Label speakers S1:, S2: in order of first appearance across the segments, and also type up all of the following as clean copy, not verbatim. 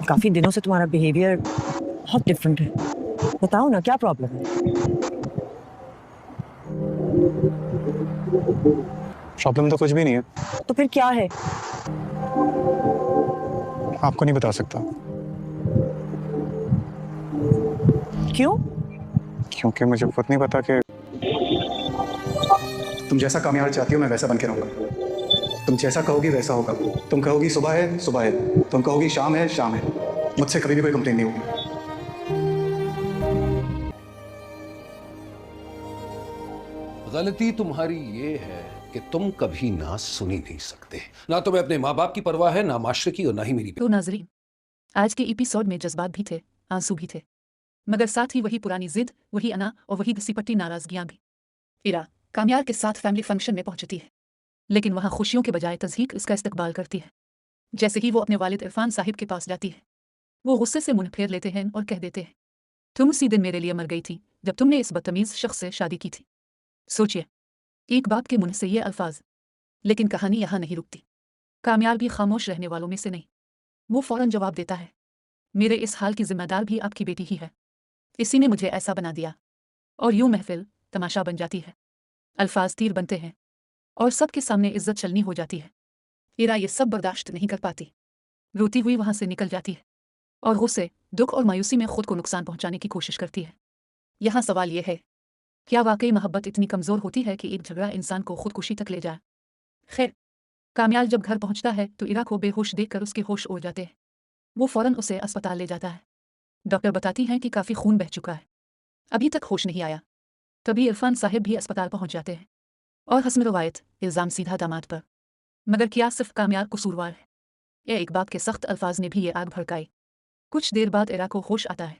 S1: काफी दिनों से तुम्हारा बिहेवियर बहुत डिफरेंट है। बताओ ना क्या प्रॉब्लम है।
S2: प्रॉब्लम तो कुछ भी नहीं है,
S1: तो फिर क्या है?
S2: आपको नहीं बता सकता
S1: क्यों?
S2: क्योंकि मुझे खुद नहीं पता कि तुम जैसा कामयाब चाहती हो मैं वैसा बन के रहूंगा। तुम जैसा कहोगी वैसा होगा। तुम कहोगी सुबह है सुबह है, तुम कहोगी शाम है शाम है। मुझसे कभी भी कोई कंप्लेन नहीं होगी।
S3: गलती तुम्हारी ये है कि तुम कभी ना सुनी नहीं सकते। ना तुम्हें अपने माँ बाप की परवाह है, ना माशरे की और ना ही मेरी।
S4: तो नाजरीन, आज के एपिसोड में जज्बात भी थे, आंसू भी थे, मगर साथ ही वही पुरानी जिद, वही अना और वही घसीपट्टी नाराजगियां भी। इरा कामयार के साथ फैमिली फंक्शन में पहुंचती है, लेकिन वहां खुशियों के बजाय तज़हीक इसका इस्तकबाल करती है। जैसे ही वो अपने वालिद इरफान साहिब के पास जाती है, वो गुस्से से मुंह फेर लेते हैं और कह देते हैं, तुम उसी दिन मेरे लिए मर गई थी जब तुमने इस बदतमीज शख्स से शादी की थी। सोचिए, एक बाप के मुंह से ये अल्फाज, लेकिन कहानी यहाँ नहीं रुकती। कामयार भी खामोश रहने वालों में से नहीं। वो फौरन जवाब देता है, मेरे इस हाल की जिम्मेदार भी आपकी बेटी ही है। इसी ने मुझे ऐसा बना दिया। और यूं महफिल तमाशा बन जाती है, अल्फाज तीर बनते हैं और सबके सामने इज्जत चलनी हो जाती है। इरा ये सब बर्दाश्त नहीं कर पाती, रोती हुई वहां से निकल जाती है और गुस्से, दुख और मायूसी में खुद को नुकसान पहुंचाने की कोशिश करती है। यहाँ सवाल यह है, क्या वाकई मोहब्बत इतनी कमजोर होती है कि एक झगड़ा इंसान को खुदकुशी तक ले जाए? खैर, कामयाल जब घर पहुंचता है तो इरा को बेहोश देखकर उसके होश उड़ जाते हैं। वो फौरन उसे अस्पताल ले जाता है। डॉक्टर बताती हैं कि काफी खून बह चुका है, अभी तक होश नहीं आया। तभी इरफान साहिब भी अस्पताल पहुंच जाते हैं और हस्म रवायत इल्जाम सीधा दामाद पर। मगर क्या सिर्फ कामयाल कसूरवार है? या एक बाप के सख्त अल्फाज ने भी ये आग भड़काई? कुछ देर बाद इरा को होश आता है।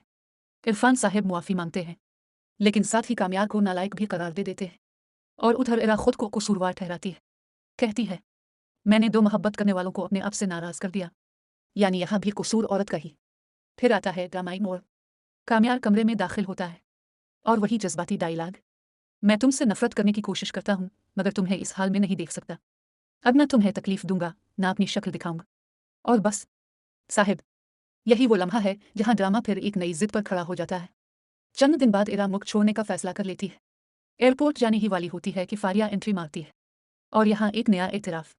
S4: इरफान साहिब मुआफ़ी मांगते हैं, लेकिन साथ ही कामयाल को नालायक भी करार दे देते हैं और उधर इरा खुद को कसूरवार ठहराती है। कहती है, मैंने दो मोहब्बत करने वालों को अपने आप से नाराज कर दिया, यानी यहाँ भी कसूर औरत का ही। फिर आता है ड्रामाई मोड़। कामयाल कमरे में दाखिल होता है और वही जज्बाती डायलॉग, मैं तुमसे नफरत करने की कोशिश करता हूँ मगर तुम्हें इस हाल में नहीं देख सकता। अब ना तुम्हें तकलीफ दूंगा ना अपनी शक्ल दिखाऊंगा, और बस। साहिब, यही वो लम्हा है जहाँ ड्रामा फिर एक नई जिद पर खड़ा हो जाता है। चंद दिन बाद इरा मुल्क छोड़ने का फैसला कर लेती है। एयरपोर्ट जाने ही वाली होती है कि फारिया एंट्री मारती है और यहाँ एक नया इतराफ़।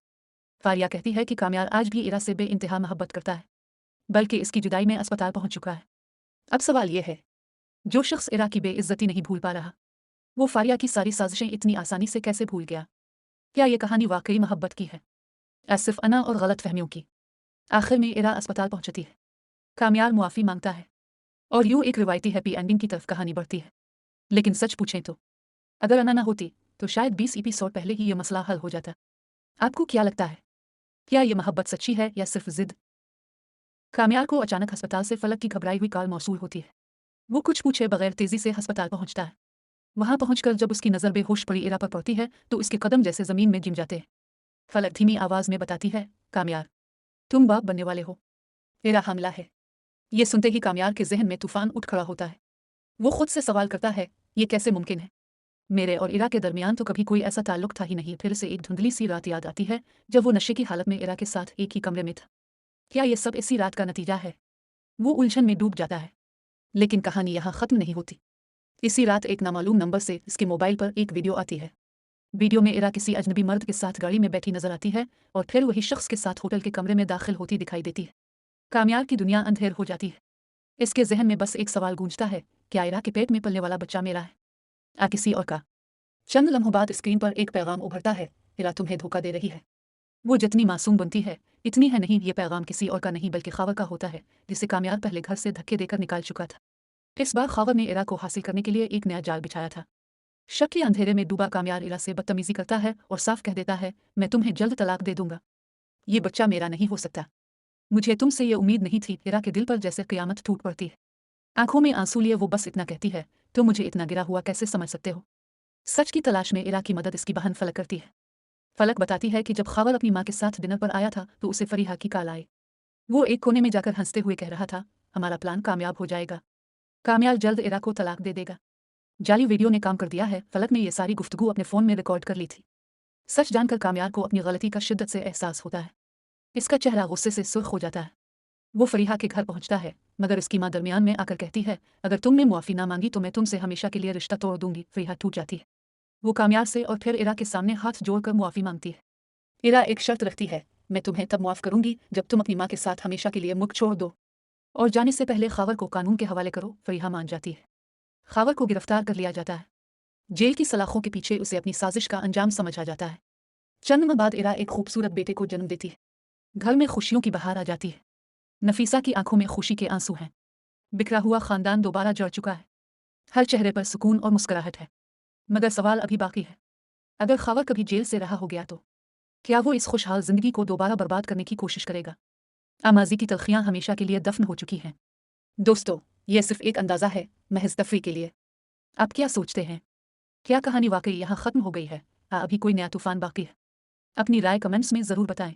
S4: फारिया कहती है कि कामयाल आज भी इरा से बेइंतहा मोहब्बत करता है, बल्कि इसकी जुदाई में अस्पताल पहुंच चुका है। अब सवाल यह है, जो शख्स इरा की बेइज्जती नहीं भूल पा रहा, वो फारिया की सारी साजिशें इतनी आसानी से कैसे भूल गया? क्या ये कहानी वाकई मोहब्बत की है या सिर्फ अना और गलत फहमियों की? आखिर में इरा अस्पताल पहुंचती है, कामयाल मुआफ़ी मांगता है और यूं एक रिवायती हैप्पी एंडिंग की तरफ कहानी बढ़ती है। लेकिन सच पूछें तो अगर अना ना होती तो शायद 20 एपिसोड पहले ही ये मसला हल हो जाता। आपको क्या लगता है, क्या ये मोहब्बत सच्ची है या सिर्फ जिद? कामयाल को अचानक अस्पताल से फलक की घबराई हुई कॉल मौसूल होती है। वो कुछ पूछे बगैर तेजी से अस्पताल पहुंचता है। वहां पहुंचकर जब उसकी नज़र बेहोश पड़ी इरा पर पड़ती है तो उसके कदम जैसे जमीन में जिम जाते हैं। फलक धीमी आवाज में बताती है, कामयाल, तुम बाप बनने वाले हो। इरा हमला है। ये सुनते ही कामयाल के जहन में तूफान उठ खड़ा होता है। वो खुद से सवाल करता है, ये कैसे मुमकिन है? मेरे और इरा के दरमियान तो कभी कोई ऐसा ताल्लुक था ही नहीं। फिर से एक धुंधली सी रात याद आती है जब वो नशे की हालत में इरा के साथ एक ही कमरे में था। क्या ये सब इसी रात का नतीजा है? वो उलझन में डूब जाता है, लेकिन कहानी यहाँ खत्म नहीं होती। इसी रात एक नामालूम नंबर से इसके मोबाइल पर एक वीडियो आती है। वीडियो में इरा किसी अजनबी मर्द के साथ गाड़ी में बैठी नजर आती है और फिर वही शख्स के साथ होटल के कमरे में दाखिल होती दिखाई देती है। कामयाल की दुनिया अंधेर हो जाती है। इसके जहन में बस एक सवाल गूंजता है, क्या इरा के पेट में पलने वाला बच्चा मेरा है या किसी और का? चंद लम्हों बाद स्क्रीन पर एक पैगाम उभरता है, इरा तुम्हें धोखा दे रही है। वो जितनी मासूम बनती है इतनी है नहीं। ये पैगाम किसी और का नहीं बल्कि खावर का होता है, जिसे कामयाल पहले घर से धक्के देकर निकाल चुका था। इस बार खावर ने इरा को हासिल करने के लिए एक नया जाल बिछाया था। शक के अंधेरे में डूबा कामयाल इरा से बदतमीजी करता है और साफ कह देता है, मैं तुम्हें जल्द तलाक दे दूंगा। ये बच्चा मेरा नहीं हो सकता। मुझे तुमसे ये उम्मीद नहीं थी। इरा के दिल पर जैसे क़यामत टूट पड़ती है। आंखों में आंसू लिए वो बस इतना कहती है, तुम मुझे इतना गिरा हुआ कैसे समझ सकते हो? सच की तलाश में इरा की मदद इसकी बहन फलक करती है। फलक बताती है कि जब खावर अपनी माँ के साथ डिनर पर आया था तो उसे फरीहा की कॉल आई। वो एक कोने में जाकर हंसते हुए कह रहा था, हमारा प्लान कामयाब हो जाएगा, कामयाल जल्द इरा को तलाक दे देगा। जाली वीडियो ने काम कर दिया है। फलक ने यह सारी गुफ्तगू अपने फ़ोन में रिकॉर्ड कर ली थी। सच जानकर कामयाल को अपनी गलती का शिद्दत से एहसास होता है। इसका चेहरा गुस्से से सुर्ख हो जाता है। वो फरीहा के घर पहुंचता है, मगर उसकी माँ दरमियान में आकर कहती है, अगर तुमने मुआफ़ी ना मांगी तो मैं तुमसे हमेशा के लिए रिश्ता तोड़ दूंगी। फरीहा टूट जाती है। वो कामयार से और फिर इरा के सामने हाथ जोड़कर मुआफ़ी मांगती है। इरा एक शर्त रखती है, मैं तुम्हें तब मुआफ़ करूंगी जब तुम अपनी माँ के साथ हमेशा के लिए मुल्क छोड़ दो और जाने से पहले खावर को कानून के हवाले करो। फरीहा मान जाती है। खावर को गिरफ्तार कर लिया जाता है। जेल की सलाखों के पीछे उसे अपनी साजिश का अंजाम समझ आ जाता है। चंद माह बाद इरा एक खूबसूरत बेटे को जन्म देती है। घर में खुशियों की बहार आ जाती है। नफीसा की आंखों में खुशी के आंसू हैं। बिखरा हुआ खानदान दोबारा जड़ चुका है। हर चेहरे पर सुकून और मुस्कुराहट है। मगर सवाल अभी बाकी है, अगर खावर कभी जेल से रहा हो गया तो क्या वो इस खुशहाल जिंदगी को दोबारा बर्बाद करने की कोशिश करेगा? आमाजी की तलखियां हमेशा के लिए दफन हो चुकी हैं। दोस्तों, यह सिर्फ एक अंदाजा है, महज तफरी के लिए। आप क्या सोचते हैं? क्या कहानी वाकई यहाँ खत्म हो गई है या अभी कोई नया तूफान बाकी है? अपनी राय कमेंट्स में ज़रूर बताएं।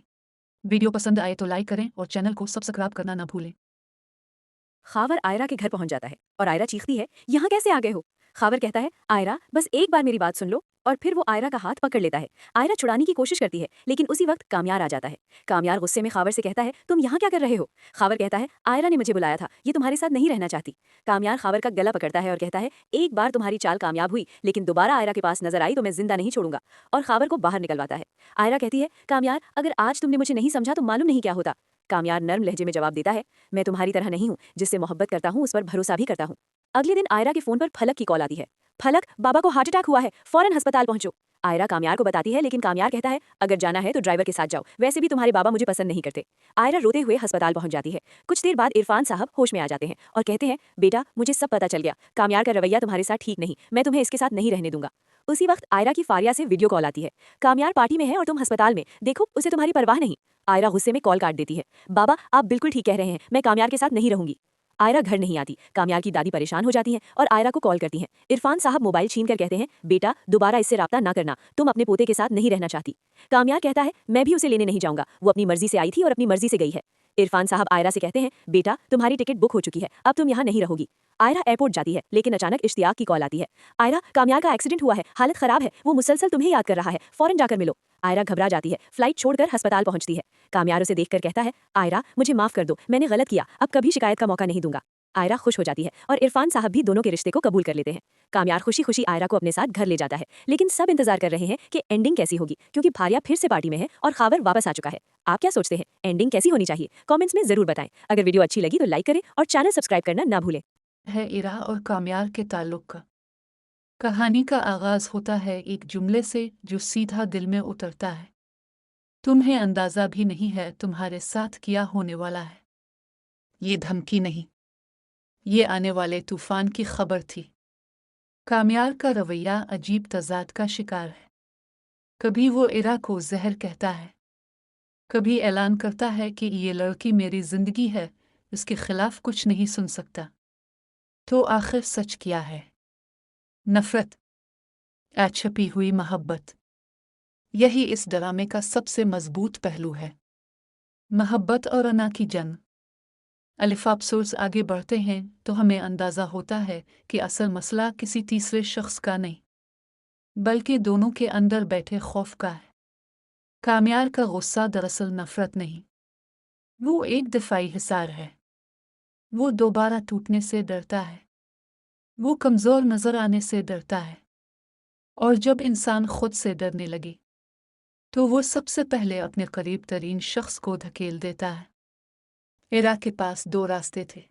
S4: वीडियो पसंद आए तो लाइक करें और चैनल को सब्सक्राइब करना ना भूलें।
S5: खावर आयरा के घर पहुंच जाता है और आयरा चीखती है, यहाँ कैसे आ गए हो? खावर कहता है, आयरा बस एक बार मेरी बात सुन लो, और फिर वो आयरा का हाथ पकड़ लेता है। आयरा छुड़ाने की कोशिश करती है, लेकिन उसी वक्त कामयार आ जाता है। कामयार गुस्से में खावर से कहता है, तुम यहाँ क्या कर रहे हो? खावर कहता है, आयरा ने मुझे बुलाया था, ये तुम्हारे साथ नहीं रहना चाहती। कामयार खावर का गला पकड़ता है और कहता है, एक बार तुम्हारी चाल कामयाब हुई, लेकिन दोबारा आयरा के पास नजर आई तो मैं जिंदा नहीं छोड़ूंगा, और खावर को बाहर निकलवाता है। आयरा कहती है, कामयार अगर आज तुमने मुझे नहीं समझा तो मालूम नहीं क्या होता। कामयार नर्म लहजे में जवाब देता है, मैं तुम्हारी तरह नहीं हूँ, जिससे मोहब्बत करता हूँ उस पर भरोसा भी करता हूँ। अगले दिन आयरा के फोन पर फलक की कॉल आती है। फलक, बाबा को हार्ट अटैक हुआ है, फौरन अस्पताल पहुंचो। आयरा कामयार को बताती है, लेकिन कामयार कहता है, अगर जाना है तो ड्राइवर के साथ जाओ, वैसे भी तुम्हारे बाबा मुझे पसंद नहीं करते। आयरा रोते हुए अस्पताल पहुंच जाती है। कुछ देर बाद इरफान साहब होश में आ जाते हैं और कहते हैं, बेटा मुझे सब पता चल गया, कामयार का रवैया तुम्हारे साथ ठीक नहीं, मैं तुम्हें इसके साथ नहीं रहने दूंगा। उसी वक्त आयरा की फारिया से वीडियो कॉल आती है। कामयार पार्टी में है और तुम अस्पताल में, देखो उसे तुम्हारी परवाह नहीं। आयरा गुस्से में कॉल काट देती है। बाबा आप बिल्कुल ठीक कह रहे हैं, मैं कामयार के साथ नहीं रहूंगी। आयरा घर नहीं आती। कामयार की दादी परेशान हो जाती हैं और आयरा को कॉल करती हैं। इरफान साहब मोबाइल छीन कर कहते हैं, बेटा दोबारा इससे राब्ता ना करना, तुम अपने पोते के साथ नहीं रहना चाहती। कामयार कहता है, मैं भी उसे लेने नहीं जाऊंगा, वो अपनी मर्जी से आई थी और अपनी मर्जी से गई है। इरफान साहब आयरा से कहते हैं, बेटा तुम्हारी टिकट बुक हो चुकी है, अब तुम यहाँ नहीं रहोगी। आयरा एयरपोर्ट जाती है, लेकिन अचानक इश्तियाक की कॉल आती है। आयरा कामयार का एक्सीडेंट हुआ है, हालत खराब है, वो मुसलसल तुम्हें याद कर रहा है, फौरन जाकर मिलो। आयरा घबरा जाती है, फ्लाइट छोड़कर अस्पताल पहुंचती है। कामयार उसे देखकर कहता है, आयरा मुझे माफ कर दो, मैंने गलत किया, अब कभी शिकायत का मौका नहीं दूंगा। आयरा खुश हो जाती है और इरफान साहब भी दोनों के रिश्ते को कबूल कर लेते हैं। कामयार खुशी खुशी आयरा को अपने साथ घर ले जाता है, लेकिन सब इंतजार कर रहे हैं कि एंडिंग कैसी होगी, क्योंकि भारिया फिर से पार्टी में है और खावर वापस आ चुका है। आप क्या सोचते हैं, एंडिंग कैसी होनी चाहिए? कमेंट्स में जरूर बताएं। अगर वीडियो अच्छी लगी तो लाइक करें और चैनल सब्सक्राइब करना ना भूलें।
S4: है इरा और कामयार के ताल्लुक का। कहानी का आगाज होता है एक जुमले से जो सीधा दिल में उतरता है, तुम्हें अंदाजा भी नहीं है तुम्हारे साथ क्या होने वाला है। ये धमकी नहीं, ये आने वाले तूफान की खबर थी। कामयार का रवैया अजीब तजाद का शिकार है। कभी वो इरा को जहर कहता है, कभी ऐलान करता है कि ये लड़की मेरी जिंदगी है, इसके खिलाफ कुछ नहीं सुन सकता। तो आखिर सच क्या है? नफरत या छपी हुई मोहब्बत? यही इस ड्रामे का सबसे मजबूत पहलू है। मोहब्बत और अना की जंग। अलिफापसोर्स आगे बढ़ते हैं तो हमें अंदाज़ा होता है कि असल मसला किसी तीसरे शख्स का नहीं, बल्कि दोनों के अंदर बैठे खौफ का है। कामयार का गुस्सा दरअसल नफरत नहीं, वो एक दिफाई हिसार है। वो दोबारा टूटने से डरता है, वो कमज़ोर नज़र आने से डरता है। और जब इंसान खुद से डरने लगे तो वो सबसे पहले अपने करीब तरीन शख्स को धकेल देता है। इरा के पास दो रास्ते थे,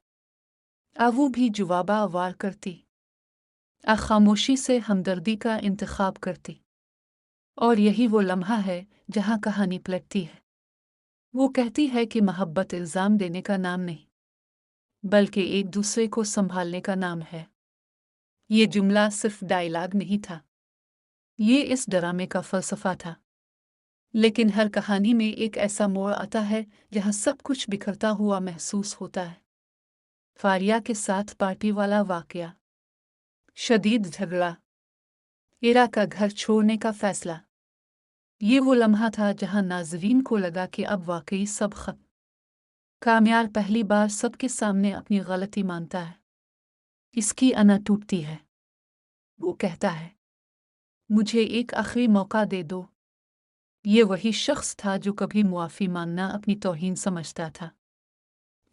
S4: वो भी जुवाबा वार करती, खामोशी से हमदर्दी का इंतखाब करती। और यही वो लम्हा है जहाँ कहानी पलटती है। वो कहती है कि मोहब्बत इल्ज़ाम देने का नाम नहीं, बल्कि एक दूसरे को संभालने का नाम है। ये जुमला सिर्फ डायलॉग नहीं था, ये इस ड्रामे का फ़लसफ़ा था। लेकिन हर कहानी में एक ऐसा मोड़ आता है जहाँ सब कुछ बिखरता हुआ महसूस होता है। फारिया के साथ पार्टी वाला वाकया, शदीद झगड़ा, इरा का घर छोड़ने का फैसला, ये वो लम्हा था जहाँ नाज़रीन को लगा कि अब वाकई सब खत्म। कामयार पहली बार सबके सामने अपनी गलती मानता है, इसकी अना टूटती है। वो कहता है, मुझे एक आखिरी मौका दे दो। ये वही शख्स था जो कभी मुआफ़ी मांगना अपनी तौहीन समझता था।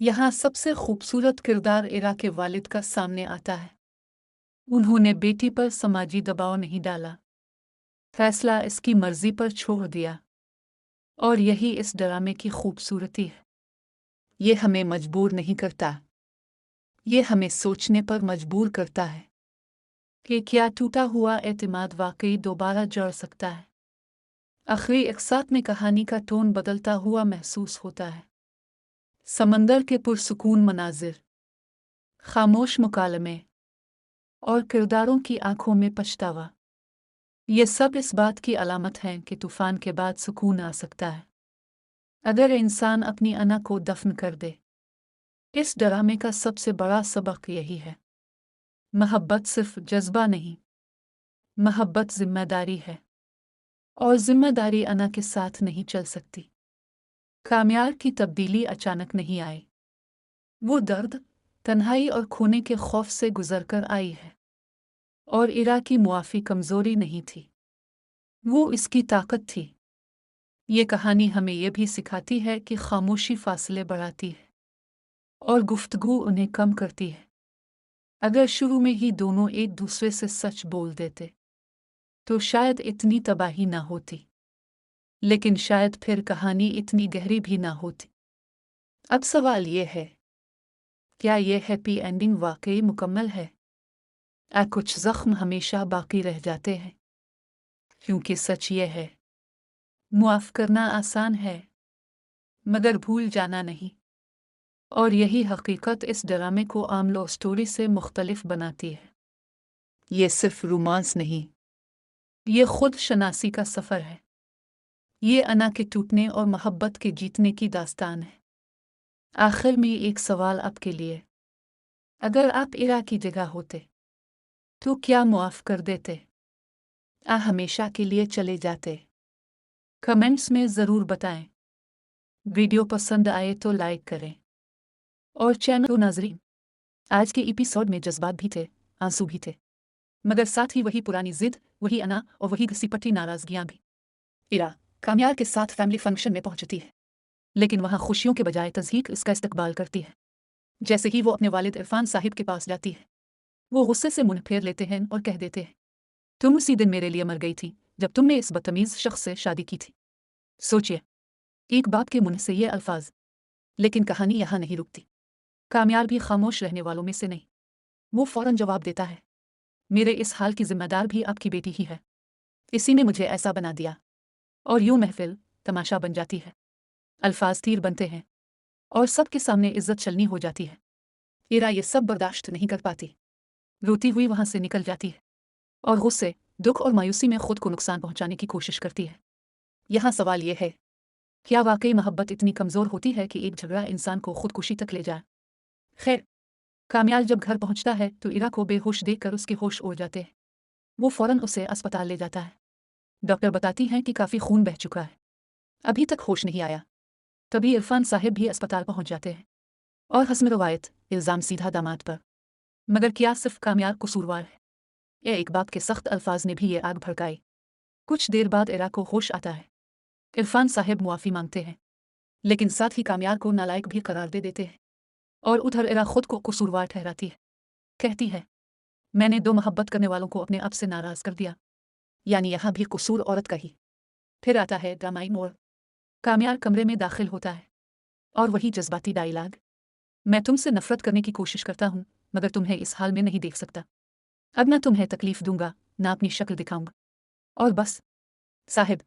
S4: यहाँ सबसे खूबसूरत किरदार इरा के वालिद का सामने आता है। उन्होंने बेटी पर समाजी दबाव नहीं डाला, फैसला इसकी मर्जी पर छोड़ दिया। और यही इस ड्रामे की खूबसूरती है। ये हमें मजबूर नहीं करता, ये हमें सोचने पर मजबूर करता है कि क्या टूटा हुआ एतमाद वाकई दोबारा जड़ सकता है। आखिरी इकसात में कहानी का टोन बदलता हुआ महसूस होता है। समंदर के पुरसुकून मनाजिर, खामोश मुकालमे और किरदारों की आंखों में पछतावा, ये सब इस बात की अलामत हैं कि तूफान के बाद सुकून आ सकता है अगर इंसान अपनी अना को दफन कर दे। इस ड्रामे का सबसे बड़ा सबक यही है, मोहब्बत सिर्फ जज्बा नहीं, मोहब्बत जिम्मेदारी है, और जिम्मेदारी अना के साथ नहीं चल सकती। कामयार की तब्दीली अचानक नहीं आई, वो दर्द, तन्हाई और खोने के खौफ से गुजरकर आई है। और इरा की मुआफ़ी कमज़ोरी नहीं थी, वो इसकी ताकत थी। ये कहानी हमें यह भी सिखाती है कि खामोशी फासले बढ़ाती है और गुफ्तगू उन्हें कम करती है। अगर शुरू में ही दोनों एक दूसरे से सच बोल देते तो शायद इतनी तबाही ना होती, लेकिन शायद फिर कहानी इतनी गहरी भी ना होती। अब सवाल ये है, क्या ये हैप्पी एंडिंग वाकई मुकम्मल है? कुछ ज़ख्म हमेशा बाकी रह जाते हैं, क्योंकि सच ये है, मुआफ़ करना आसान है मगर भूल जाना नहीं। और यही हकीकत इस ड्रामे को आम लव स्टोरी से मुख्तलिफ बनाती है। ये सिर्फ रोमांस नहीं, ये खुद शनासी का सफ़र है। ये अना के टूटने और मोहब्बत के जीतने की दास्तान है। आखिर में एक सवाल आपके लिए, अगर आप इरा की जगह होते तो क्या मुआफ़ कर देते? हमेशा के लिए चले जाते? कमेंट्स में ज़रूर बताएं। वीडियो पसंद आए तो लाइक करें और चैनल को नाज़रीन, आज के एपिसोड में जज्बात भी थे, आंसू भी थे, मगर साथ ही वही पुरानी जिद, वही अना और वही घसीपटी नाराज़गियाँ भी। इरा कामयार के साथ फैमिली फंक्शन में पहुंचती है, लेकिन वहाँ खुशियों के बजाय तज़हीक इसका इस्तकबाल करती है। जैसे ही वो अपने वालिद इरफान साहिब के पास जाती है, वो गुस्से से मुंह फेर लेते हैं और कह देते हैं, तुम उसी दिन मेरे लिए मर गई थी जब तुमने इस बदतमीज़ शख्स से शादी की थी। सोचिए, एक बाप के मुंह से ये अल्फाज। लेकिन कहानी यहाँ नहीं रुकती। कामयार भी खामोश रहने वालों में से नहीं। वो फौरन जवाब देता है, मेरे इस हाल की जिम्मेदार भी आपकी बेटी ही है, इसी ने मुझे ऐसा बना दिया। और यूं महफिल तमाशा बन जाती है, अल्फाज तीर बनते हैं और सबके सामने इज्जत चलनी हो जाती है। इरा ये सब बर्दाश्त नहीं कर पाती, रोती हुई वहां से निकल जाती है और गुस्से, दुख और मायूसी में खुद को नुकसान पहुंचाने की कोशिश करती है। यहाँ सवाल यह है, क्या वाकई मोहब्बत इतनी कमज़ोर होती है कि एक झगड़ा इंसान को खुदकुशी तक ले जाए? खैर, कामयार जब घर पहुंचता है तो इरा को बेहोश देखकर उसके होश उड़ जाते हैं। वो फौरन उसे अस्पताल ले जाता है। डॉक्टर बताती हैं कि काफ़ी खून बह चुका है, अभी तक होश नहीं आया। तभी इरफान साहिब भी अस्पताल पहुंच जाते हैं और हस्म रवायत इल्ज़ाम सीधा दामाद पर। मगर क्या सिर्फ कामयार कसूरवार है? या एक बाप के सख्त अल्फाज ने भी ये आग भड़काई? कुछ देर बाद इरा को होश आता है। इरफान साहिब मुआफ़ी मांगते हैं, लेकिन साथ ही कामयार को नालायक भी करार दे देते हैं। और उधर इरा खुद को कसूरवार ठहराती है, कहती है, मैंने दो मोहब्बत करने वालों को अपने आप से नाराज़ कर दिया। यानी यहाँ भी कसूर औरत का ही। फिर आता है ड्रामाई मोड़। कामयार कमरे में दाखिल होता है और वही जज्बाती डायलॉग, मैं तुमसे नफरत करने की कोशिश करता हूँ मगर तुम्हें इस हाल में नहीं देख सकता। अब ना तुम्हें तकलीफ दूंगा, ना अपनी शक्ल दिखाऊंगा, और बस। साहिब,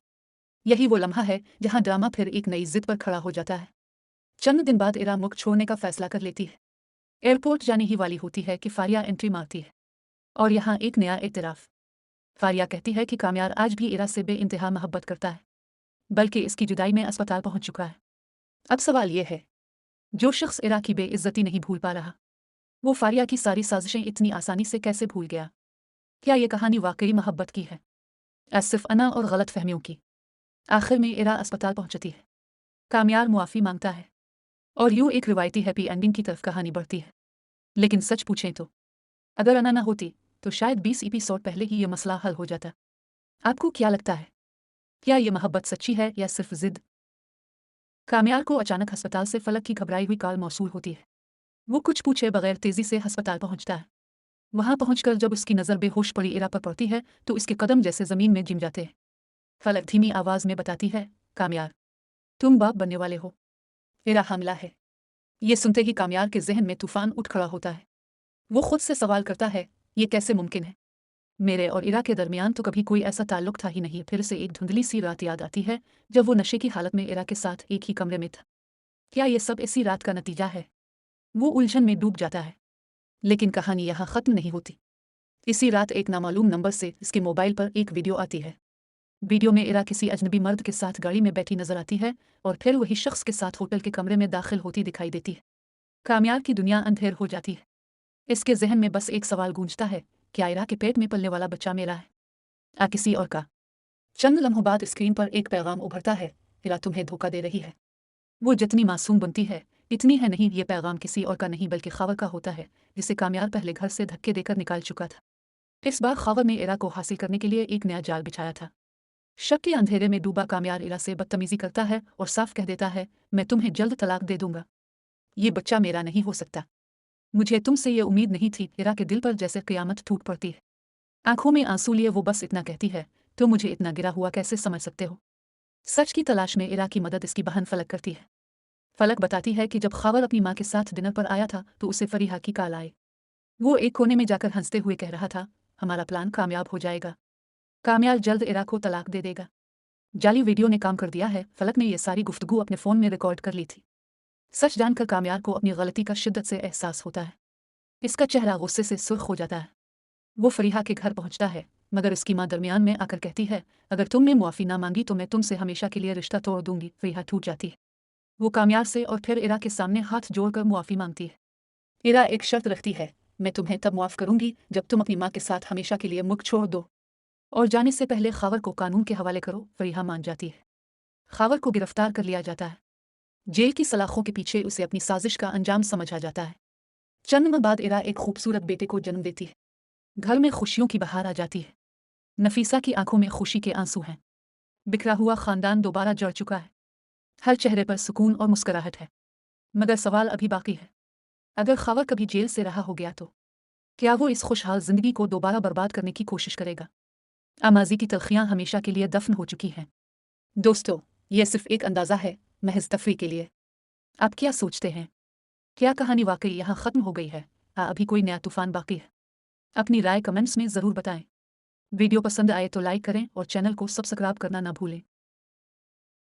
S4: यही वो लम्हा है जहाँ ड्रामा फिर एक नई जिद पर खड़ा हो जाता है। चंद दिन बाद इरा मुल्क छोड़ने का फैसला कर लेती है। एयरपोर्ट जाने ही वाली होती है कि फारिया एंट्री मारती है और यहाँ एक नया एतराफ़। फारिया कहती है कि कामयार आज भी इरा से बेइंतहा मोहब्बत करता है, बल्कि इसकी जुदाई में अस्पताल पहुंच चुका है। अब सवाल ये है, जो शख्स इरा की बेइज्जती नहीं भूल पा रहा, वो फारिया की सारी साजिशें इतनी आसानी से कैसे भूल गया? क्या ये कहानी वाकई मोहब्बत की है, सिर्फ अना और गलत फहमियों की? आखिर में इरा अस्पताल पहुंचती है, कामयार मुआफ़ी मांगता है और यूं एक रिवायती हैप्पी एंडिंग की तरफ कहानी बढ़ती है। लेकिन सच पूछें तो अगर अना ना होती तो शायद 20 एपिसोड पहले ही ये मसला हल हो जाता। आपको क्या लगता है, क्या ये मोहब्बत सच्ची है या सिर्फ जिद? कामयार को अचानक अस्पताल से फलक की घबराई हुई कॉल मौसूल होती है। वो कुछ पूछे बगैर तेजी से अस्पताल पहुंचता है। वहां पहुंचकर जब उसकी नज़र बेहोश पड़ी इरा पर पड़ती है तो उसके कदम जैसे जमीन में जिम जाते हैं। फलक धीमी आवाज में बताती है, कामयार, तुम बाप बनने वाले हो। इरा हमला है। ये सुनते ही कामयार के जहन में तूफान उठ खड़ा होता है। वो खुद से सवाल करता है, ये कैसे मुमकिन है? मेरे और इरा के दरमियान तो कभी कोई ऐसा ताल्लुक था ही नहीं। फिर से एक धुंधली सी रात याद आती है जब वो नशे की हालत में इरा के साथ एक ही कमरे में था। क्या ये सब इसी रात का नतीजा है? वो उलझन में डूब जाता है, लेकिन कहानी यहाँ खत्म नहीं होती। इसी रात एक नामालूम नंबर से इसके मोबाइल पर एक वीडियो आती है। वीडियो में इरा किसी अजनबी मर्द के साथ गाड़ी में बैठी नजर आती है और फिर वही शख्स के साथ होटल के कमरे में दाखिल होती दिखाई देती है। कामयार की दुनिया अंधेर हो जाती है। इसके जहन में बस एक सवाल गूंजता है, क्या इरा के पेट में पलने वाला बच्चा मेरा है या किसी और का? चंद लम्हों बाद स्क्रीन पर एक पैगाम उभरता है, इरा तुम्हें धोखा दे रही है। वो जितनी मासूम बनती है इतनी है नहीं। ये पैगाम किसी और का नहीं बल्कि खावर का होता है, जिसे कामयार पहले घर से धक्के देकर निकाल चुका था। इस बार खावर ने इरा को हासिल करने के लिए एक नया जाल बिछाया था। शक के अंधेरे में डूबा कामयार इरा से बदतमीजी करता है और साफ कह देता है, मैं तुम्हें जल्द तलाक दे दूंगा। ये बच्चा मेरा नहीं हो सकता। मुझे तुमसे ये उम्मीद नहीं थी। इरा के दिल पर जैसे क़यामत टूट पड़ती है। आंखों में आंसू लिए वो बस इतना कहती है, तो मुझे इतना गिरा हुआ कैसे समझ सकते हो? सच की तलाश में इरा की मदद इसकी बहन फलक करती है। फलक बताती है कि जब खावर अपनी माँ के साथ डिनर पर आया था तो उसे फरीहा की कॉल आई। वो एक कोने में जाकर हंसते हुए कह रहा था, हमारा प्लान कामयाब हो जाएगा। कामयार जल्द इरा को तलाक दे देगा। जाली वीडियो ने काम कर दिया है। फलक ने यह सारी गुफ्तगू अपने फ़ोन में रिकॉर्ड कर ली थी। सच जानकर कामयार को अपनी गलती का शिद्दत से एहसास होता है। इसका चेहरा गुस्से से सुर्ख हो जाता है। वो फरीहा के घर पहुंचता है, मगर इसकी माँ दरमियान में आकर कहती है, अगर तुमने मुआफ़ी ना मांगी तो मैं तुमसे हमेशा के लिए रिश्ता तोड़ दूंगी। फरीहा टूट जाती है। वो कामयार से और फिर इरा के सामने हाथ जोड़कर मुआफ़ी मांगती है। इरा एक शर्त रखती है, मैं तुम्हें तब मुआफ़ करूंगी जब तुम अपनी माँ के साथ हमेशा के लिए मुख छोड़ दो और जाने से पहले खावर को कानून के हवाले करो। फरीहा मान जाती है। खावर को गिरफ्तार कर लिया जाता है। जेल की सलाखों के पीछे उसे अपनी साजिश का अंजाम समझ आ जाता है। चंद माह बाद इरा एक खूबसूरत बेटे को जन्म देती है। घर में खुशियों की बहार आ जाती है। नफीसा की आंखों में खुशी के आंसू हैं। बिखरा हुआ खानदान दोबारा जड़ चुका है। हर चेहरे पर सुकून और मुस्कुराहट है। मगर सवाल अभी बाकी है, अगर खावर कभी जेल से रहा हो गया तो क्या वो इस खुशहाल जिंदगी को दोबारा बर्बाद करने की कोशिश करेगा? अमाजी की तलखियां हमेशा के लिए दफन हो चुकी हैं। दोस्तों, यह सिर्फ एक अंदाज़ा है, महज तफरीह के लिए। आप क्या सोचते हैं? क्या कहानी वाकई यहाँ ख़त्म हो गई है या अभी कोई नया तूफान बाकी है? अपनी राय कमेंट्स में ज़रूर बताएं। वीडियो पसंद आए तो लाइक करें और चैनल को सब्सक्राइब करना ना भूलें।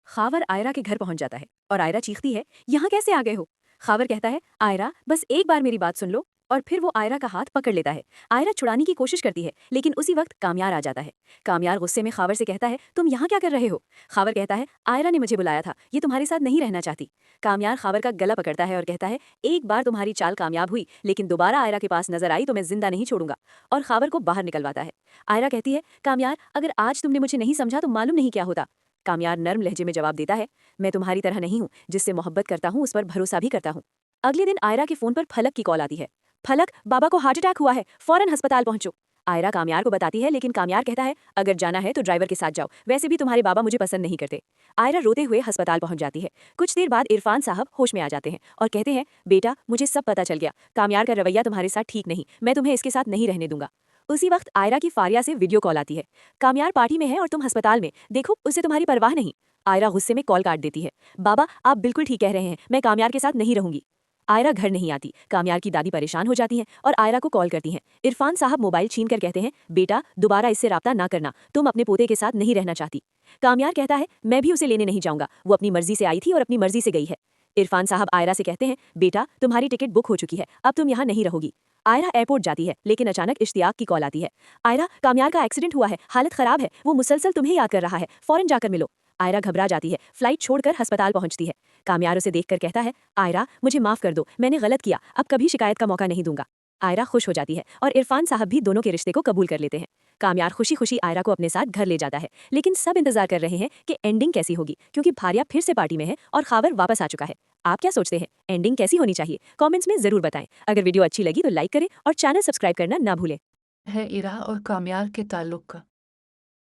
S5: खावर आयरा के घर पहुंच जाता है और आयरा चीखती है, यहाँ कैसे आ गए हो? खावर कहता है, आयरा बस एक बार मेरी बात सुन लो, और फिर वो आयरा का हाथ पकड़ लेता है। आयरा छुड़ाने की कोशिश करती है, लेकिन उसी वक्त कामयार आ जाता है। कामयार गुस्से में खावर से कहता है, तुम यहाँ क्या कर रहे हो? खावर कहता है, आयरा ने मुझे बुलाया था, ये तुम्हारे साथ नहीं रहना चाहती। कामयार खावर का गला पकड़ता है और कहता है, एक बार तुम्हारी चाल कामयाब हुई, लेकिन दोबारा आयरा के पास नजर आई तो मैं जिंदा नहीं छोड़ूंगा, और खावर को बाहर निकलवाता है। आयरा कहती है, कामयार अगर आज तुमने मुझे नहीं समझा तो मालूम नहीं क्या होता। कामयार नर्म लहजे में जवाब देता है, मैं तुम्हारी तरह नहीं हूँ, जिससे मोहब्बत करता हूँ उस पर भरोसा भी करता हूँ। अगले दिन आयरा के फोन पर फलक की कॉल आती है। फलक, बाबा को हार्ट अटैक हुआ है, फौरन अस्पताल पहुंचो। आयरा कामयार को बताती है, लेकिन कामयार कहता है, अगर जाना है तो ड्राइवर के साथ जाओ, वैसे भी तुम्हारे बाबा मुझे पसंद नहीं करते। आयरा रोते हुए अस्पताल पहुंच जाती है। कुछ देर बाद इरफान साहब होश में आ जाते हैं और कहते हैं, बेटा मुझे सब पता चल गया, कामयार का रवैया तुम्हारे साथ ठीक नहीं, मैं तुम्हें इसके साथ नहीं रहने दूंगा। उसी वक्त आयरा की फारिया से वीडियो कॉल आती है। कामयार पार्टी में है और तुम अस्पताल में, देखो उसे तुम्हारी परवाह नहीं। आयरा गुस्से में कॉल काट देती है। बाबा आप बिल्कुल ठीक कह रहे हैं, मैं कामयार के साथ नहीं रहूंगी। आयरा घर नहीं आती। कामयार की दादी परेशान हो जाती हैं और आयरा को कॉल करती हैं। इरफान साहब मोबाइल छीन कर कहते हैं, बेटा दोबारा इससे राब्ता ना करना, तुम अपने पोते के साथ नहीं रहना चाहती। कामयार कहता है, मैं भी उसे लेने नहीं जाऊंगा, वो अपनी मर्जी से आई थी और अपनी मर्जी से गई है। इरफान साहब आयरा से कहते हैं, बेटा तुम्हारी टिकट बुक हो चुकी है, अब तुम यहाँ नहीं रहोगी। आयरा एयरपोर्ट जाती है, लेकिन अचानक इश्तियाक की कॉल आती है। आयरा कामयार का एक्सीडेंट हुआ है, हालत खराब है, वो मुसलसल तुम्हें याद कर रहा है, फौरन जाकर मिलो। आयरा घबरा जाती है, फ्लाइट छोड़कर अस्पताल पहुंचती है। कामयार उसे देखकर कहता है, आयरा मुझे माफ कर दो, मैंने गलत किया, अब कभी शिकायत का मौका नहीं दूंगा। आयरा खुश हो जाती है और इरफान साहब भी दोनों के रिश्ते को कबूल कर लेते हैं। कामयार खुशी खुशी आयरा को अपने साथ घर ले जाता है, लेकिन सब इंतजार कर रहे हैं कि एंडिंग कैसी होगी, क्योंकि भारिया फिर से पार्टी में है और खावर वापस आ चुका है। आप क्या सोचते हैं, एंडिंग कैसी होनी चाहिए? कमेंट्स में जरूर बताएं। अगर वीडियो अच्छी लगी तो लाइक करें और चैनल सब्सक्राइब करना ना भूलें।
S4: है इरा और कामयार के ताल्लुक का।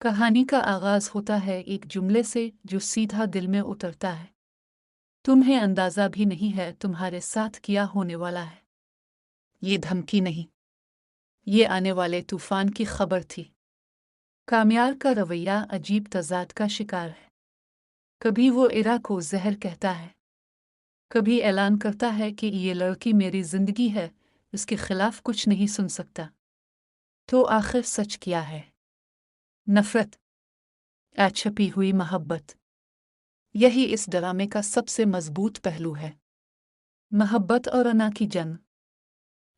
S4: कहानी का आगाज होता है एक जुमले से जो सीधा दिल में उतरता है, तुम्हें अंदाजा भी नहीं है तुम्हारे साथ क्या होने वाला है। ये धमकी नहीं, ये आने वाले तूफान की खबर थी। कामयार का रवैया अजीब तजाद का शिकार है। कभी वो इरा को जहर कहता है, कभी ऐलान करता है कि ये लड़की मेरी जिंदगी है, इसके खिलाफ कुछ नहीं सुन सकता। तो आखिर सच क्या है? नफरत, छपी हुई मोहब्बत। यही इस ड्रामे का सबसे मजबूत पहलू है। मोहब्बत और अना की जंग।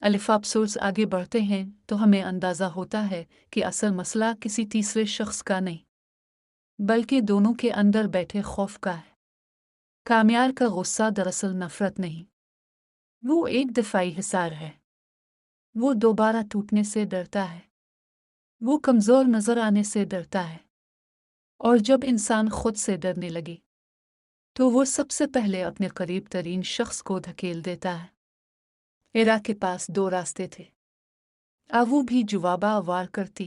S4: एपिसोड्स आगे बढ़ते हैं तो हमें अंदाजा होता है कि असल मसला किसी तीसरे शख्स का नहीं, बल्कि दोनों के अंदर बैठे खौफ का है। कामयार का गुस्सा दरअसल नफरत नहीं, वो एक दिफाई हिसार है। वो दोबारा टूटने से डरता है, वो कमज़ोर नजर आने से डरता है। और जब इंसान खुद से डरने लगे तो वो सबसे पहले अपने करीब तरीन शख्स को धकेल देता है। इरा के पास दो रास्ते थे, वो भी जवाबा वार करती,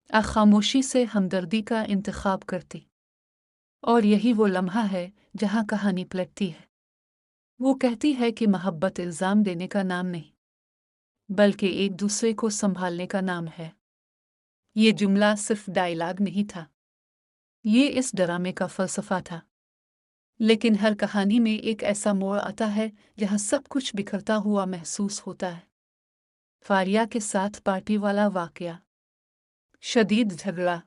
S4: खामोशी से हमदर्दी का इंतखाब करती। और यही वो लम्हा है जहाँ कहानी पलटती है। वो कहती है कि मोहब्बत इल्ज़ाम देने का नाम नहीं, बल्कि एक दूसरे को संभालने का नाम है। ये जुमला सिर्फ डायलॉग नहीं था, ये इस ड्रामे का फ़लसफ़ा था। लेकिन हर कहानी में एक ऐसा मोड़ आता है जहाँ सब कुछ बिखरता हुआ महसूस होता है। फारिया के साथ पार्टी वाला वाकया, शदीद झगड़ा,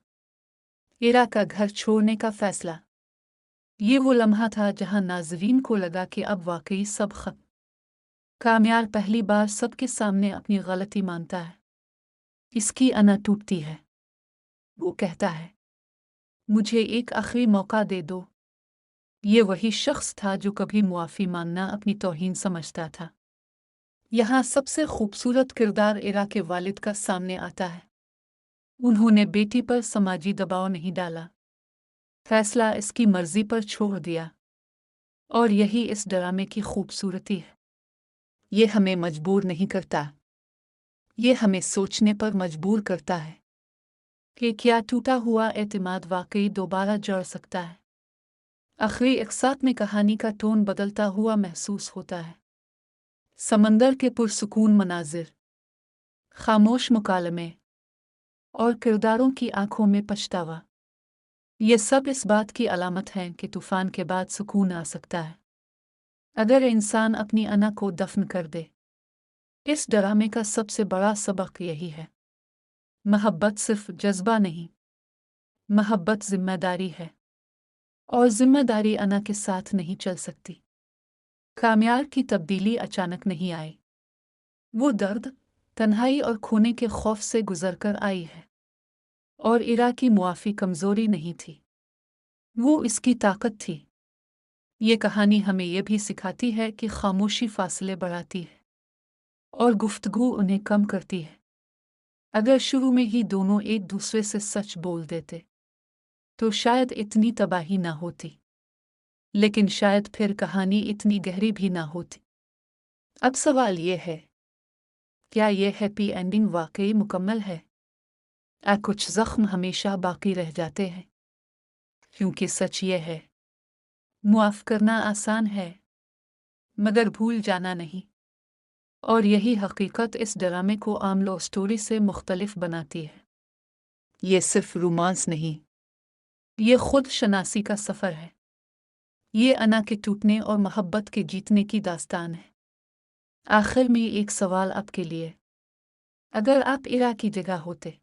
S4: इरा का घर छोड़ने का फैसला, ये वो लम्हा था जहाँ नाज़रीन को लगा कि अब वाकई सब खत्म। कामयार पहली बार सबके सामने अपनी गलती मानता है। इसकी अना टूटती है। वो कहता है, मुझे एक आखिरी मौका दे दो। ये वही शख्स था जो कभी मुआफ़ी मांगना अपनी तौहीन समझता था। यहाँ सबसे खूबसूरत किरदार इरा के वालिद का सामने आता है। उन्होंने बेटी पर समाजी दबाव नहीं डाला, फैसला इसकी मर्जी पर छोड़ दिया। और यही इस ड्रामे की खूबसूरती है। ये हमें मजबूर नहीं करता, ये हमें सोचने पर मजबूर करता है कि क्या टूटा हुआ एतमाद वाकई दोबारा जड़ सकता है। आखिरी इकसात में कहानी का टोन बदलता हुआ महसूस होता है। समंदर के पुरसुकून मनाजिर, खामोश मुकालमे और किरदारों की आंखों में पछतावा, ये सब इस बात की अलामत हैं कि तूफान के बाद सुकून आ सकता है, अगर इंसान अपनी अना को दफन कर दे। इस ड्रामे का सबसे बड़ा सबक यही है, मोहब्बत सिर्फ जज्बा नहीं, मोहब्बत जिम्मेदारी है। और जिम्मेदारी अना के साथ नहीं चल सकती। कामयार की तब्दीली अचानक नहीं आई, वो दर्द, तन्हाई और खोने के खौफ से गुजरकर आई है। और इरा की मुआफ़ी कमज़ोरी नहीं थी, वो इसकी ताकत थी। ये कहानी हमें यह भी सिखाती है कि खामोशी फासले बढ़ाती है और गुफ्तगू उन्हें कम करती है। अगर शुरू में ही दोनों एक दूसरे से सच बोल देते तो शायद इतनी तबाही ना होती, लेकिन शायद फिर कहानी इतनी गहरी भी ना होती। अब सवाल ये है, क्या ये हैप्पी एंडिंग वाकई मुकम्मल है? कुछ ज़ख्म हमेशा बाकी रह जाते हैं, क्योंकि सच ये है, मुआफ़ करना आसान है, मगर भूल जाना नहीं। और यही हकीकत इस ड्रामे को आम लव स्टोरी से मुख्तलिफ बनाती है। ये सिर्फ रोमांस नहीं, ये खुद शनासी का सफ़र है। ये अना के टूटने और मोहब्बत के जीतने की दास्तान है। आखिर में एक सवाल आपके लिए, अगर आप इरा की जगह होते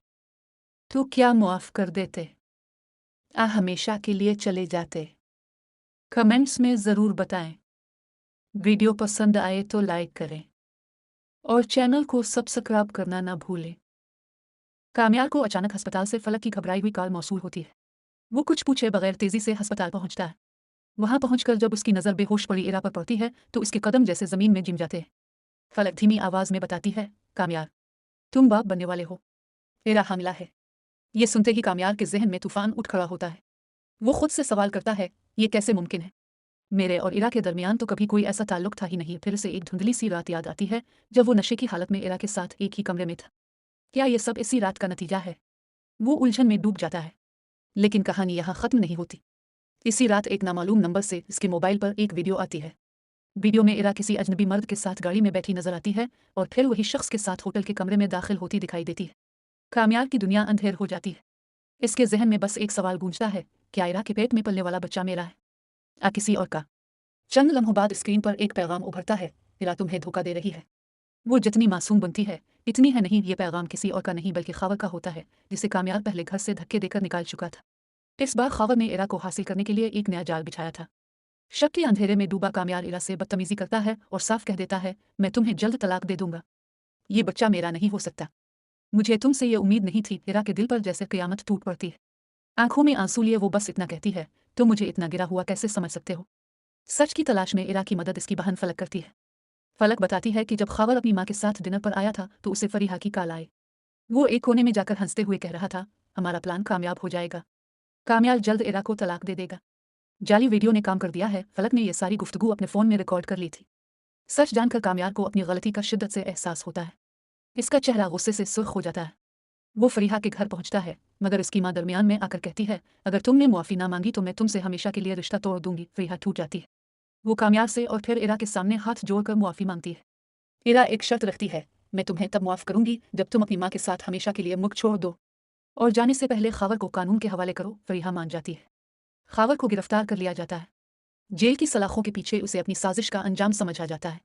S4: तो क्या मुआफ़ कर देते? हमेशा के लिए चले जाते? कमेंट्स में ज़रूर बताएं। वीडियो पसंद आए तो लाइक करें और चैनल को सब्सक्राइब करना ना भूलें। कामयार को अचानक अस्पताल से फलक की घबराई हुई कॉल मौसूल होती है। वो कुछ पूछे बगैर तेजी से अस्पताल पहुंचता है। वहां पहुंचकर जब उसकी नज़र बेहोश पड़ी इरा पर पड़ती है तो उसके कदम जैसे ज़मीन में जिम जाते हैं। फलक धीमी आवाज़ में बताती है, कामयार, तुम बाप बनने वाले हो। इरा हामिला है। ये सुनते ही कामयार के जहन में तूफान उठ खड़ा होता है। वो खुद से सवाल करता है, ये कैसे मुमकिन है? मेरे और इरा के दरमियान तो कभी कोई ऐसा ताल्लुक था ही नहीं। फिर से एक धुंधली सी रात याद आती है जब वो नशे की हालत में इरा के साथ एक ही कमरे में था। क्या ये सब इसी रात का नतीजा है? वो उलझन में डूब जाता है। लेकिन कहानी यहाँ ख़त्म नहीं होती। इसी रात एक नामालूम नंबर से इसके मोबाइल पर एक वीडियो आती है। वीडियो में इरा किसी अजनबी मर्द के साथ गाड़ी में बैठी नजर आती है और फिर वही शख्स के साथ होटल के कमरे में दाखिल होती दिखाई देती है। कामयार की दुनिया अंधेर हो जाती है। इसके जहन में बस एक सवाल गूंजता है, क्या इरा के पेट में पलने वाला बच्चा मेरा है या किसी और का? चंद लम्हों बाद स्क्रीन पर एक पैगाम उभरता है, इरा तुम्हें धोखा दे रही है। वो जितनी मासूम बनती है इतनी है नहीं, ये पैगाम किसी और का नहीं बल्कि खावर का होता है, जिसे कामयार पहले घर से धक्के देकर निकाल चुका था। इस बार खावर ने इरा को हासिल करने के लिए एक नया जाल बिछाया था। शक के अंधेरे में डूबा कामयार इरा से बदतमीजी करता है और साफ कह देता है, मैं तुम्हें जल्द तलाक दे दूंगा, ये बच्चा मेरा नहीं हो सकता। मुझे तुमसे ये उम्मीद नहीं थी। इरा के दिल पर जैसे क़यामत टूट पड़ती है। आंखों में आंसू लिए वो बस इतना कहती है, तुम मुझे इतना गिरा हुआ कैसे समझ सकते हो? सच की तलाश में इरा की मदद इसकी बहन फलक करती है। फलक बताती है कि जब खावर अपनी माँ के साथ डिनर पर आया था तो उसे फरीहा की कॉल आई। वो एक कोने में जाकर हंसते हुए कह रहा था, हमारा प्लान कामयाब हो जाएगा, कामयार जल्द इरा को तलाक दे देगा। जाली वीडियो ने काम कर दिया है। फलक ने यह सारी गुफ्तगू अपने फ़ोन में रिकॉर्ड कर ली थी। सच जानकर कामयार को अपनी गलती का शिद्दत से एहसास होता है। इसका चेहरा गुस्से से सुर्ख हो जाता है। वो फरीहा के घर पहुंचता है, मगर इसकी माँ दरमियान में आकर कहती है, अगर तुमने मुआफ़ी ना मांगी तो मैं तुमसे हमेशा के लिए रिश्ता तोड़ दूंगी। फरीहा टूट जाती है। वो कामयार से और फिर इरा के सामने हाथ जोड़कर मुआफ़ी मांगती है। इरा एक शर्त रखती है, मैं तुम्हें तब मुआफ़ करूंगी जब तुम अपनी माँ के साथ हमेशा के लिए मुख छोड़ दो और जाने से पहले खावर को कानून के हवाले करो। फरीहा मान जाती है। खावर को गिरफ्तार कर लिया जाता है। जेल की सलाखों के पीछे उसे अपनी साजिश का अंजाम समझ आ जाता है।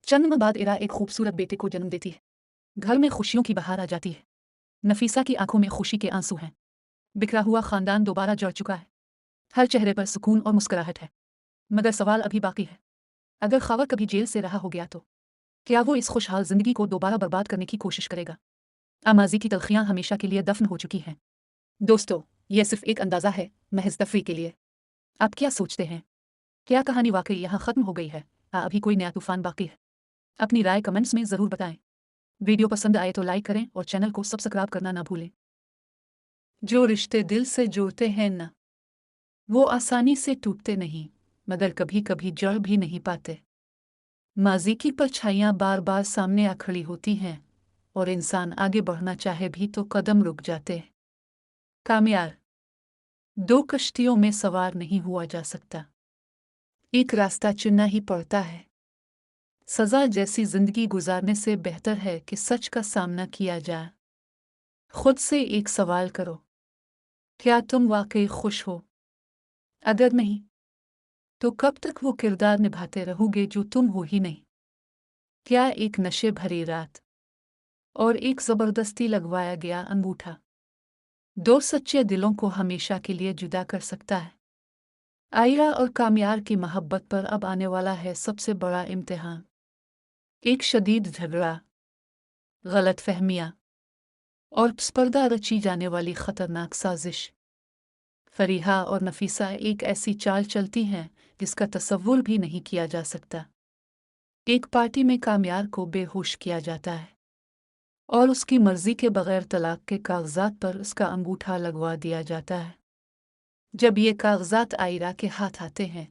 S4: चंद माह बाद इरा एक खूबसूरत बेटे को जन्म देती है। घर में खुशियों की बहार आ जाती है। नफीसा की आंखों में खुशी के आंसू हैं। बिखरा हुआ खानदान दोबारा जुड़ चुका है। हर चेहरे पर सुकून और मुस्कुराहट है। मगर सवाल अभी बाकी है, अगर खावर कभी जेल से रहा हो गया तो क्या वो इस खुशहाल जिंदगी को दोबारा बर्बाद करने की कोशिश करेगा? माजी की तलखियां हमेशा के लिए दफन हो चुकी हैं। दोस्तों, यह सिर्फ एक अंदाज़ा है, महज तफरी के लिए। आप क्या सोचते हैं? क्या कहानी वाकई यहाँ ख़त्म हो गई है या अभी कोई नया तूफान बाकी है? अपनी राय कमेंट्स में ज़रूर बताएं। वीडियो पसंद आए तो लाइक करें और चैनल को सब्सक्राइब करना ना भूलें। जो रिश्ते दिल से जोड़ते हैं ना, वो आसानी से टूटते नहीं, मगर कभी कभी जड़ भी नहीं पाते। माजी की परछाइयाँ बार बार सामने आ खड़ी होती हैं और इंसान आगे बढ़ना चाहे भी तो कदम रुक जाते हैं। कामयार, दो कश्तियों में सवार नहीं हुआ जा सकता, एक रास्ता चुनना ही पड़ता है। सजा जैसी जिंदगी गुजारने से बेहतर है कि सच का सामना किया जाए। खुद से एक सवाल करो, क्या तुम वाकई खुश हो? अगर नहीं तो कब तक वो किरदार निभाते रहोगे जो तुम हो ही नहीं? क्या एक नशे भरी रात और एक जबरदस्ती लगवाया गया अंगूठा दो सच्चे दिलों को हमेशा के लिए जुदा कर सकता है? आयरा और कामयार की मोहब्बत पर अब आने वाला है सबसे बड़ा इम्तिहान। एक शदीद झगड़ा, गलतफहमियां और स्पर्धा रची जाने वाली खतरनाक साजिश। फरीहा और नफीसा एक ऐसी चाल चलती हैं जिसका तसव्वुर भी नहीं किया जा सकता। एक पार्टी में कामयार को बेहोश किया जाता है और उसकी मर्जी के बगैर तलाक के कागजात पर उसका अंगूठा लगवा दिया जाता है। जब ये कागजात आयरा के हाथ आते हैं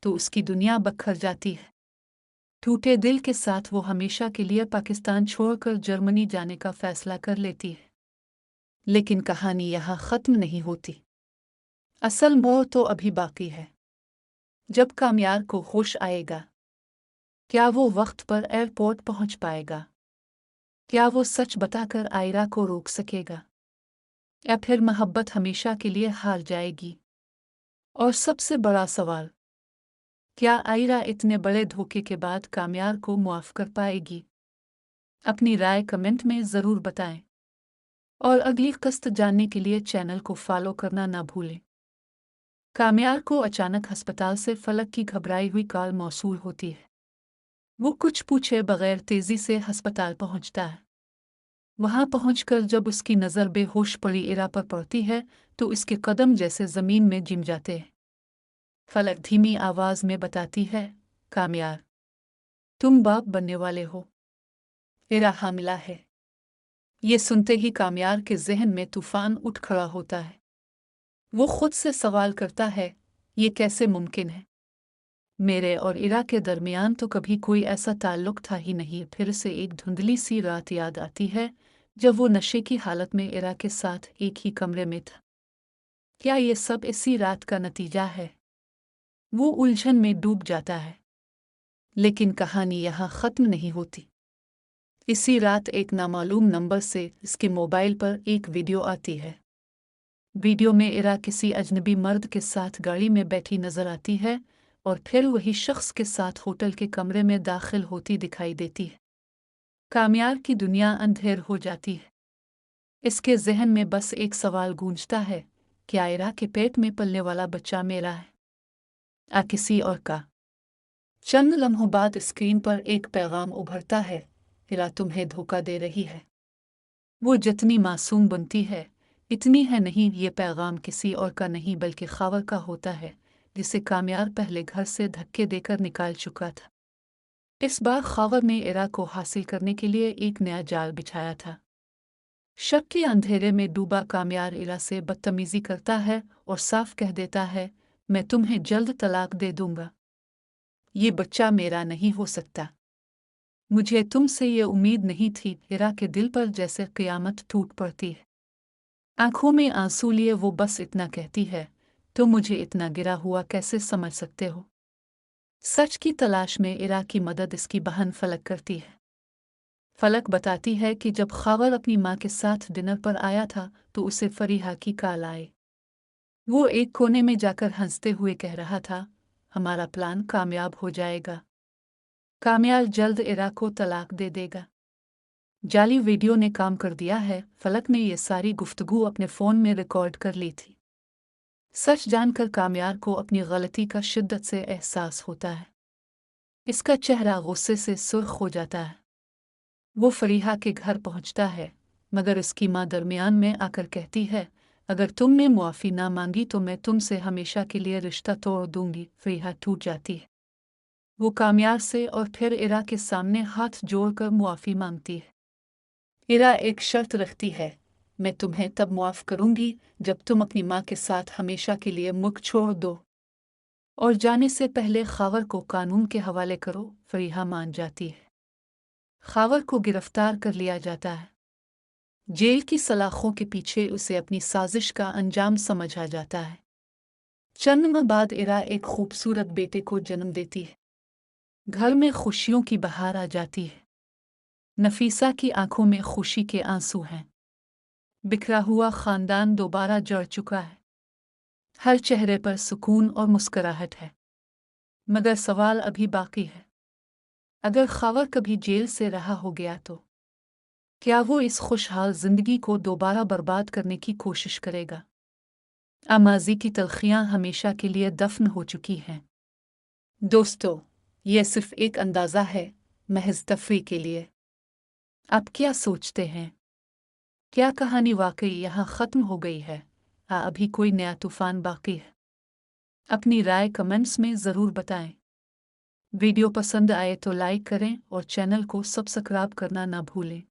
S4: तो उसकी दुनिया बखर जाती है। टूटे दिल के साथ वो हमेशा के लिए पाकिस्तान छोड़कर जर्मनी जाने का फैसला कर लेती है। लेकिन कहानी यहाँ ख़त्म नहीं होती। असल मोड़ तो अभी बाकी है। जब कामयार को होश आएगा, क्या वो वक्त पर एयरपोर्ट पहुंच पाएगा? क्या वो सच बताकर आयरा को रोक सकेगा, या फिर मोहब्बत हमेशा के लिए हार जाएगी? और सबसे बड़ा सवाल, क्या आयरा इतने बड़े धोखे के बाद कामयार को मुआफ़ कर पाएगी? अपनी राय कमेंट में ज़रूर बताएं और अगली किस्त जानने के लिए चैनल को फॉलो करना ना भूलें। कामयार को अचानक अस्पताल से फलक की घबराई हुई कॉल मौसूल होती है। वो कुछ पूछे बगैर तेज़ी से अस्पताल पहुंचता है। वहां पहुंचकर जब उसकी नज़र बेहोश पड़ी इरा पर पड़ती है तो इसके कदम जैसे ज़मीन में जिम जाते हैं। फलक धीमी आवाज़ में बताती है, कामयार, तुम बाप बनने वाले हो। इरा हामिला है। ये सुनते ही कामयार के जहन में तूफान उठ खड़ा होता है। वो खुद से सवाल करता है, ये कैसे मुमकिन है? मेरे और इरा के दरमियान तो कभी कोई ऐसा ताल्लुक था ही नहीं। फिर से एक धुंधली सी रात याद आती है जब वो नशे की हालत में इरा के साथ एक ही कमरे में था। क्या ये सब इसी रात का नतीजा है? वो उलझन में डूब जाता है, लेकिन कहानी यहाँ ख़त्म नहीं होती। इसी रात एक नामालूम नंबर से इसके मोबाइल पर एक वीडियो आती है। वीडियो में इरा किसी अजनबी मर्द के साथ गाड़ी में बैठी नजर आती है और फिर वही शख्स के साथ होटल के कमरे में दाखिल होती दिखाई देती है। कामयार की दुनिया अंधेर हो जाती है। इसके जहन में बस एक सवाल गूंजता है, क्या इरा के पेट में पलने वाला बच्चा मेरा है या किसी और का? चंद लम्हों बाद स्क्रीन पर एक पैगाम उभरता है, इरा तुम्हें धोखा दे रही है। वो जितनी मासूम बनती है इतनी है नहीं। ये पैगाम किसी और का नहीं बल्कि खावर का होता है, जिसे कामयार पहले घर से धक्के देकर निकाल चुका था। इस बार खावर ने इरा को हासिल करने के लिए एक नया जाल बिछाया था। शक के अंधेरे में डूबा कामयार इरा से बदतमीजी करता है और साफ कह देता है, मैं तुम्हें जल्द तलाक दे दूंगा। ये बच्चा मेरा नहीं हो सकता। मुझे तुमसे ये उम्मीद नहीं थी। इरा के दिल पर जैसे क़यामत टूट पड़ती है। आंखों में आंसू लिए वो बस इतना कहती है, तो मुझे इतना गिरा हुआ कैसे समझ सकते हो? सच की तलाश में इरा की मदद इसकी बहन फलक करती है। फलक बताती है कि जब खावर अपनी माँ के साथ डिनर पर आया था तो उसे फरीहा की कॉल आई। वो एक कोने में जाकर हंसते हुए कह रहा था, हमारा प्लान कामयाब हो जाएगा। कामयाब जल्द इरा को तलाक दे देगा। जाली वीडियो ने काम कर दिया है। फलक ने ये सारी गुफ्तगू अपने फ़ोन में रिकॉर्ड कर ली थी। सच जानकर कामयार को अपनी गलती का शिद्दत से एहसास होता है। इसका चेहरा गुस्से से सुर्ख हो जाता है। वो फरीहा के घर पहुंचता है, मगर इसकी माँ दरमियान में आकर कहती है, अगर तुमने मुआफ़ी ना मांगी तो मैं तुमसे हमेशा के लिए रिश्ता तोड़ दूंगी। फरीहा टूट जाती है। वो कामयार से और फिर इरा के सामने हाथ जोड़कर मुआफ़ी मांगती है। इरा एक शर्त रखती है, मैं तुम्हें तब मुआफ़ करूंगी जब तुम अपनी माँ के साथ हमेशा के लिए मुख छोड़ दो और जाने से पहले खावर को कानून के हवाले करो। फरीहा मान जाती है। खावर को गिरफ्तार कर लिया जाता है। जेल की सलाखों के पीछे उसे अपनी साजिश का अंजाम समझ आ जाता है। चंद माह बाद इरा एक खूबसूरत बेटे को जन्म देती है। घर में खुशियों की बहार आ जाती है। नफीसा की आंखों में खुशी के आंसू हैं। बिखरा हुआ खानदान दोबारा जड़ चुका है। हर चेहरे पर सुकून और मुस्कुराहट है। मगर सवाल अभी बाकी है, अगर खावर कभी जेल से रहा हो गया तो क्या वो इस खुशहाल जिंदगी को दोबारा बर्बाद करने की कोशिश करेगा? माज़ी की तलखियां हमेशा के लिए दफन हो चुकी हैं। दोस्तों, यह सिर्फ एक अंदाज़ा है, महज तफरी के लिए। आप क्या सोचते हैं? क्या कहानी वाकई यहाँ ख़त्म हो गई है या अभी कोई नया तूफान बाकी है? अपनी राय कमेंट्स में ज़रूर बताएं। वीडियो पसंद आए तो लाइक करें और चैनल को सब्सक्राइब करना ना भूलें।